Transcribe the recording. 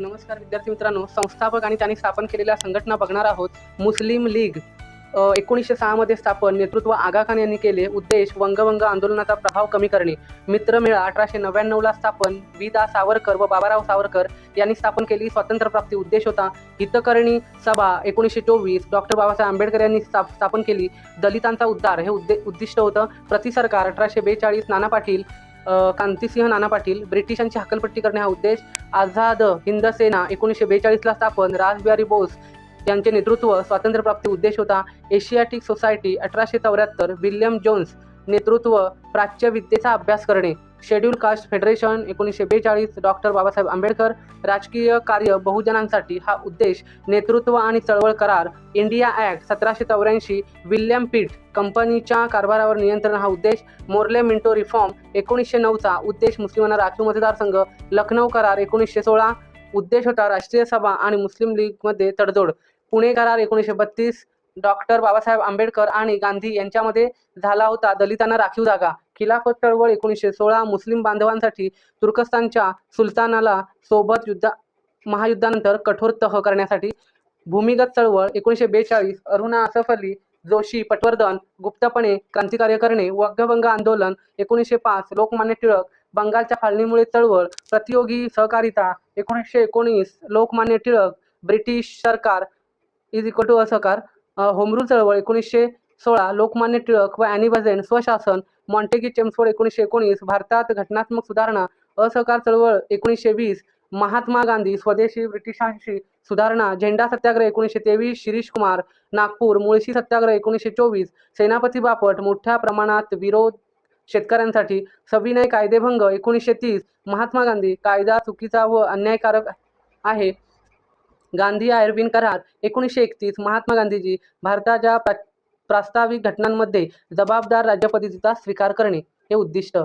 नमस्कार विद्यार्थी मित्रांनो, संस्थापक आणि त्यांनी स्थापन केलेल्या संघटना बघणार आहोत. मुस्लिम लीग 1906 मध्ये स्थापन. नेतृत्व आगा खान यांनी केले. उद्देश वंगभंग आंदोलनाचा प्रभाव कमी करणे. मित्रमेळा 1899 ला स्थापन. वि.दा. सावरकर व बाबाराव सावरकर यांनी स्थापन केली. स्वातंत्र्यप्राप्ती. उद्देश होता हितकरणी सभा 1924. डॉक्टर बाबासाहेब आंबेडकर यांनी स्थापन केली. दलितांचा उद्धार हे उद्दिष्ट होतं. प्रतिसरकार 1842. नाना पाटील, कांतीसिंह नाना पाटील. ब्रिटिशांची हकालपट्टी करणे हा उद्देश. आझाद हिंद सेना 1942 ला स्थापन. रासबिहारी बोस यांचे नेतृत्व. स्वातंत्र्यप्राप्ती. उद्देश होता एशियाटिक सोसायटी 1874. विल्यम जोन्स नेतृत्व. प्राच्य विद्येचा अभ्यास करणे. Schedule caste federation 1942. Doctor Babasaheb Ambedkar. राजकीय कार्य बहुजनांसाठी हा उद्देश. नेतृत्व आणि चळवळ करार. India act 1784. विल्यम पिट कंपनीच्या कारभारावर नियंत्रण हा उद्देश. मोर्ले मिंटो रिफॉर्म 1909 चा उद्देश. मुस्लिमांना राखीव मतदारसंघ. लखनौ करार 1916. उद्देश होता राष्ट्रीय सभा आणि मुस्लिम लीगमध्ये तडजोड. पुणे करार 1932. डॉक्टर बाबासाहेब आंबेडकर आणि गांधी यांच्यामध्ये झाला होता. दलितांना राखीव जागा. खिलाफत चळवळ 1916. मुस्लिम बांधवांसाठी तुर्कस्तानच्या सुलतानाला सोबत महायुद्धानंतर कठोर तह करण्यासाठी. भूमिगत चळवळ 1942. अरुणा असफ अली जोशी पटवर्धन. गुप्तपणे क्रांतिकार्य करणे. वंगभंग आंदोलन 1905. लोकमान्य टिळक. बंगालच्या फाळणीमुळे चळवळ. प्रतियोगी सहकारिता 1919. लोकमान्य टिळक. ब्रिटिश सरकार असहकार. होमरूल चळवळ 1916. लोकमान्य टिळक व ॲनी बेझंट. स्वशासन. मॉन्टेगी चेम्सफोर्ड 1919. भारतात घटनात्मक सुधारणा. असहकार चळवळ 1920. महात्मा गांधी. स्वदेशी ब्रिटिशांशी सुधारणा. झेंडा सत्याग्रह 1923. शिरीष कुमार नागपूर. मुळशी सत्याग्रह 1924. सेनापती बापट. मोठ्या प्रमाणात विरोध शेतकऱ्यांसाठी. सविनय कायदेभंग 1930. महात्मा गांधी. कायदा चुकीचा व अन्यायकारक आहे. गांधी आयर्विन करार 1931. महात्मा गांधीजी. भारताच्या प्रास्ताविक घटनांमध्ये जबाबदार राज्यपद्धतीचा स्वीकार करणे हे उद्दिष्ट.